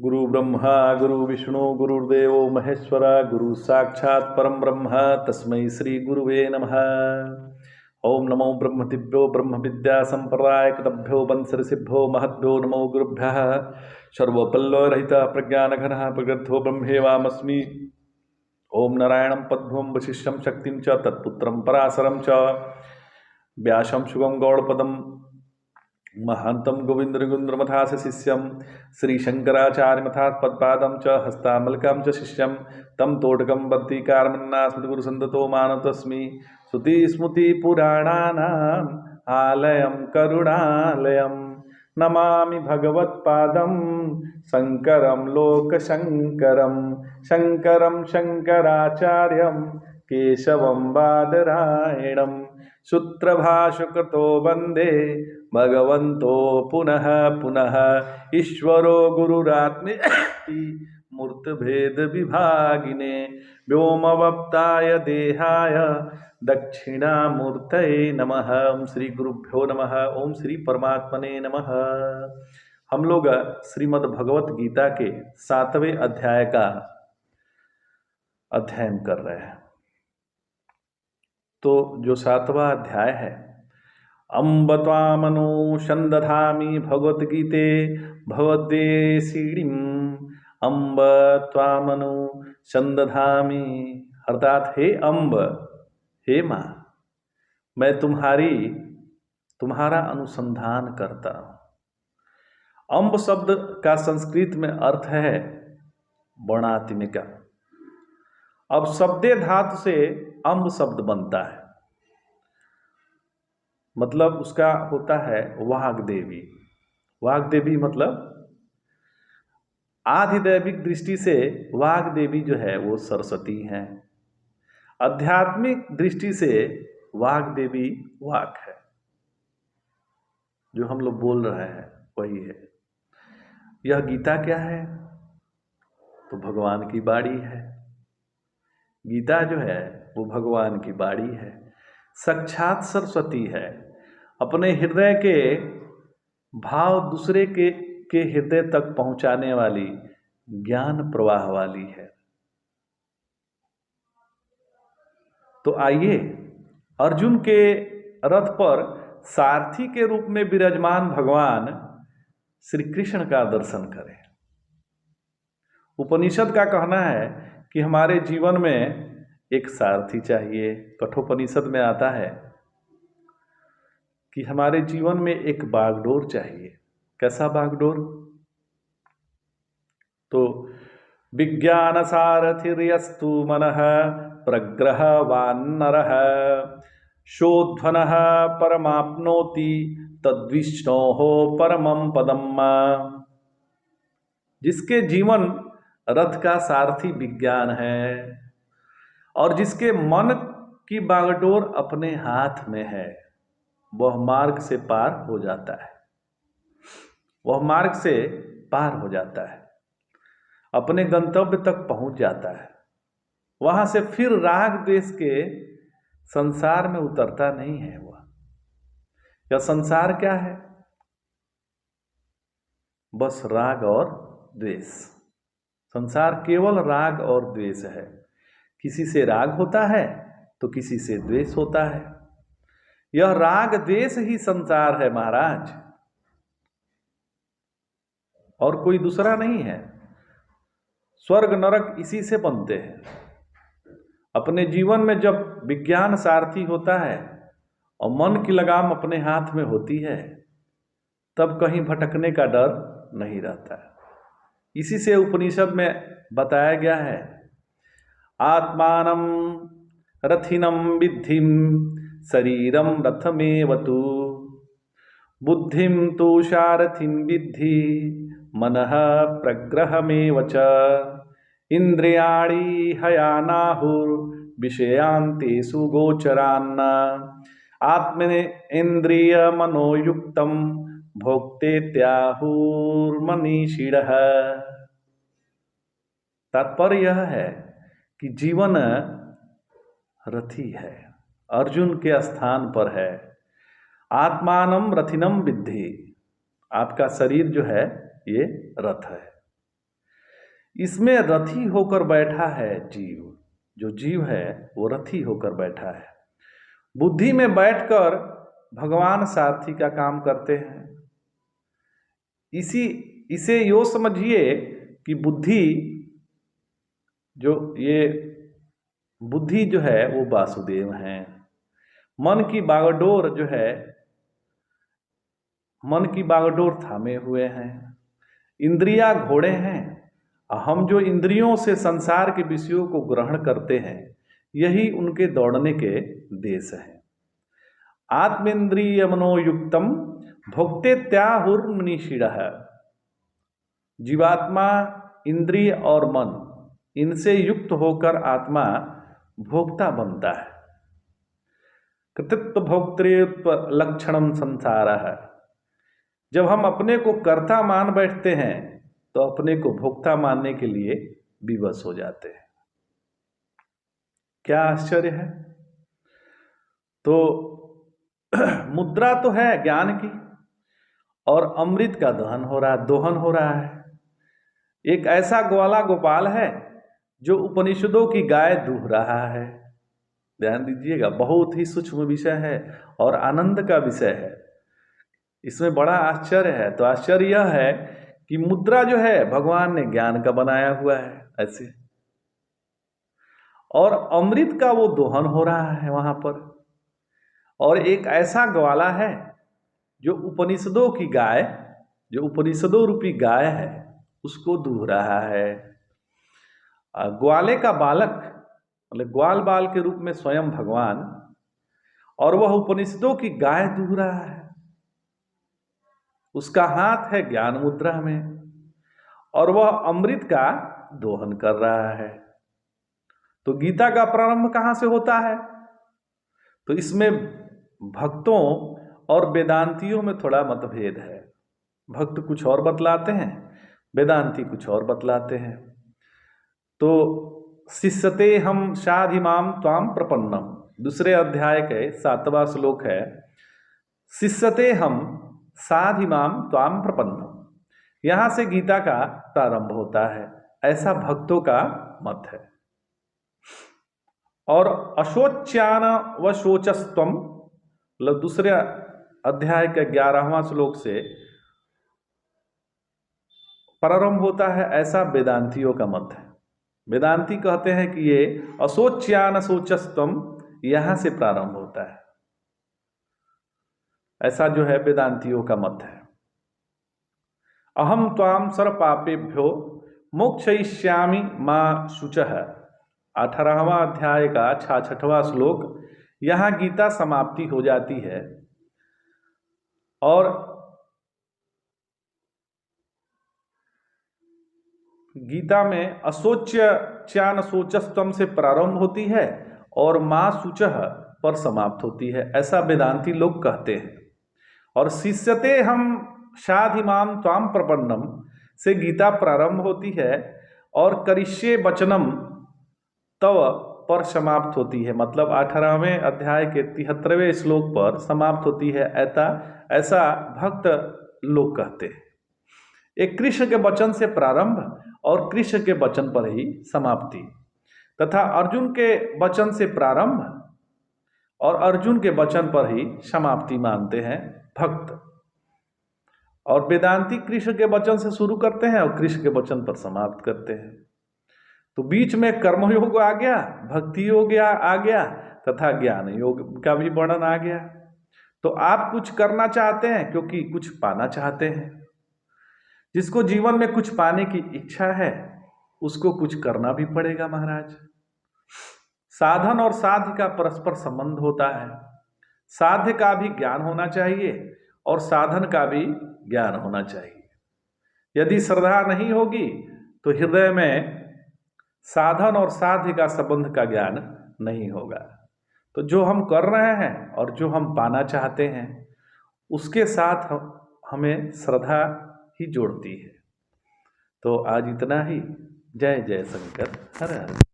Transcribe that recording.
गुरु ब्रह्मा गुरु विष्णु गुरुर्देव महेश्वर गुरु साक्षात् परम ब्रह्म तस्मै श्री गुरुवे नमः। ओम नमो ब्रह्मतिभ्यो ब्रह्म विद्या संप्रदाय कृतभ्यो वंशऋषिभ्यो महद्भ्यो नमो गुरुभ्यः। सर्वपल्लवरहित प्रज्ञानघनः प्रगर्थो ब्रह्मेवामस्मि। ओम नारायणं पद्मं वशिष्ठं शक्तिं च तत्पुत्रं पराशरं च व्यासं शुगं गौड़पदं महांतं गोविंदरगुंद्रमथास शिष्यं श्रीशंकराचार्यमथात् पद्पादं च हस्तामलकं च शिष्यं तं तोटकं बद्धिकारमन्नास्मृतिगुरुसन्दतो मानतस्मि। श्रुतिस्मृतिपुराणानाम् आलयं करुणालयं नमामि भगवत्पादं शङ्करं लोकशङ्करं शङ्करं शङ्कराचार्यं केशवं बादरायणं सूत्रभाष्यकृतो वन्दे भगवन्तो पुनः पुनः। ईश्वरो गुरुरात्मेति मूर्तिभेद विभागिने व्योमवप्ताय देहाय दक्षिणामूर्तये नमः। ओम श्री गुरुभ्यो नमः। ओम श्री परमात्मने नमः। हम लोग श्रीमद् भगवत गीता के 7वें अध्याय का अध्ययन कर रहे हैं। तो जो 7वां अध्याय है, अम्ब त्वामनुसंदधामि भगवद्गीते भगवद्देशीणीम्। अम्ब त्वामनुसंदधामि अर्थात हे अम्ब, हे माँ, मैं तुम्हारा अनुसंधान करता हूँ। अम्ब शब्द का संस्कृत में अर्थ है वर्णात्मिका। अब शब्दे धातु से अम्ब शब्द बनता है, मतलब उसका होता है वाग्देवी। वाग्देवी मतलब आधिदैविक दृष्टि से वाग्देवी जो है वो सरस्वती हैं। आध्यात्मिक दृष्टि से वाग्देवी वाक है, जो हम लोग बोल रहे हैं वही है। यह गीता क्या है? तो भगवान की बाणी है। गीता जो है वो भगवान की बाणी है, साक्षात सरस्वती है। अपने हृदय के भाव दूसरे के हृदय तक पहुंचाने वाली ज्ञान प्रवाह वाली है। तो आइए अर्जुन के रथ पर सारथी के रूप में विराजमान भगवान श्री कृष्ण का दर्शन करें। उपनिषद का कहना है कि हमारे जीवन में एक सारथी चाहिए। कठोपनिषद में आता है कि हमारे जीवन में एक बागडोर चाहिए। कैसा बागडोर? तो विज्ञान सारथिर्यस्तु मनः प्रग्रहवान्नरः शोध्वनः परमाप्नोति तद्विष्णोः परमं पदम्। जिसके जीवन रथ का सारथी विज्ञान है और जिसके मन की बागडोर अपने हाथ में है, वह मार्ग से पार हो जाता है। वह मार्ग से पार हो जाता है, अपने गंतव्य तक पहुंच जाता है। वहां से फिर राग द्वेष के संसार में उतरता नहीं है। यह संसार क्या है? बस राग और द्वेष। संसार केवल राग और द्वेष है। किसी से राग होता है तो किसी से द्वेष होता है। यह राग द्वेष ही संसार है महाराज, और कोई दूसरा नहीं है। स्वर्ग नरक इसी से बनते हैं। अपने जीवन में जब विज्ञान सारथी होता है और मन की लगाम अपने हाथ में होती है, तब कहीं भटकने का डर नहीं रहता है। इसी से उपनिषद में बताया गया है, आत्मानं रथिनं विद्धिं शरीरं रथमेवतु बुद्धिं तु सारथिं विद्धि मनः प्रग्रहमेव च इंद्रियाणि हयानाहुर्विषयांतेषु गोचरान् आत्मेन्द्रियमनोयुक्तं भोक्तेत्याहुर्मनीषिणः। तात्पर्य यह है कि जीवन रथी है, अर्जुन के स्थान पर है। आत्मानं रथिनं विद्धि, आपका शरीर जो है ये रथ है। इसमें रथी होकर बैठा है जीव। जो जीव है वो रथी होकर बैठा है। बुद्धि में बैठकर भगवान सारथी का काम करते हैं। इसे यो समझिए कि बुद्धि जो है वो वासुदेव हैं। मन की बागडोर थामे हुए हैं। इंद्रियां घोड़े हैं। हम जो इंद्रियों से संसार के विषयों को ग्रहण करते हैं, यही उनके दौड़ने के देश हैं। आत्मेन्द्रिय मनोयुक्तम भोक्ते त्याहुर्मनीषिणः। जीवात्मा इंद्रिय और मन इनसे युक्त होकर आत्मा भोक्ता बनता है। कृतित्व भोक्तृत्व लक्षणम संसारः। जब हम अपने को कर्ता मान बैठते हैं तो अपने को भोक्ता मानने के लिए विवश हो जाते हैं। क्या आश्चर्य है। तो मुद्रा तो है ज्ञान की, और अमृत का दोहन हो रहा है। एक ऐसा ग्वाला गोपाल है जो उपनिषदों की गाय दूह रहा है। ध्यान दीजिएगा, बहुत ही सूक्ष्म विषय है और आनंद का विषय है। इसमें बड़ा आश्चर्य है। तो आश्चर्य यह है कि मुद्रा जो है भगवान ने ज्ञान का बनाया हुआ है ऐसे, और अमृत का वो दोहन हो रहा है वहां पर। और एक ऐसा ग्वाला है जो उपनिषदों रूपी गाय है, उसको दूह रहा है। ग्वाले का बालक मतलब ग्वाल बाल के रूप में स्वयं भगवान, और वह उपनिषदों की गाय दूह रहा है। उसका हाथ है ज्ञान मुद्रा में, और वह अमृत का दोहन कर रहा है। तो गीता का प्रारंभ कहाँ से होता है? तो इसमें भक्तों और वेदांतियों में थोड़ा मतभेद है। भक्त कुछ और बतलाते हैं, वेदांती कुछ और बतलाते हैं। तो शिष्यते हम शाधिमाम त्वाम प्रपन्नम, दूसरे अध्याय के 7वां श्लोक है। शिष्यते हम साधिमाम त्वाम प्रपन्नम, यहां से गीता का प्रारंभ होता है, ऐसा भक्तों का मत है। और अशोच्यान व शोचस्तम, मतलब दूसरे अध्याय के 11वां श्लोक से प्रारंभ होता है, ऐसा वेदांतियों का मत है। वेदांती कहते हैं कि ये अशोच्यान शोचस्तम यहां से प्रारंभ होता है, ऐसा जो है वेदांतियों का मत है। अहम त्वाम सर्व पापेभ्यो मोक्षयिष्यामि मां शुचः, 18वां अध्याय का 66वां श्लोक। यहां गीता समाप्ति हो जाती है। और गीता में अशोच्यान शोचस्तम से प्रारंभ होती है और मां शुचः पर समाप्त होती है, ऐसा वेदांती लोग कहते हैं। और शिष्यते हम शाधिमाम त्वाम प्रपन्नम से गीता प्रारंभ होती है और करिष्ये वचनम तव पर समाप्त होती है, मतलब 18वें अध्याय के 73वें श्लोक पर समाप्त होती है, ऐसा भक्त लोग कहते हैं। एक कृष्ण के वचन से प्रारंभ और कृष्ण के वचन पर ही समाप्ति, तथा अर्जुन के वचन से प्रारंभ और अर्जुन के वचन पर ही समाप्ति मानते हैं भक्त। और वेदांती कृष्ण के वचन से शुरू करते हैं और कृष्ण के वचन पर समाप्त करते हैं। तो बीच में कर्मयोग आ गया, भक्ति योग आ गया, तथा ज्ञान योग का भी वर्णन आ गया। तो आप कुछ करना चाहते हैं क्योंकि कुछ पाना चाहते हैं। जिसको जीवन में कुछ पाने की इच्छा है उसको कुछ करना भी पड़ेगा महाराज। साधन और साध्य का परस्पर संबंध होता है। साध्य का भी ज्ञान होना चाहिए और साधन का भी ज्ञान होना चाहिए। यदि श्रद्धा नहीं होगी तो हृदय में साधन और साध्य का संबंध का ज्ञान नहीं होगा। तो जो हम कर रहे हैं और जो हम पाना चाहते हैं उसके साथ हमें श्रद्धा ही जोड़ती है। तो आज इतना ही। जय जय शंकर, हर हर।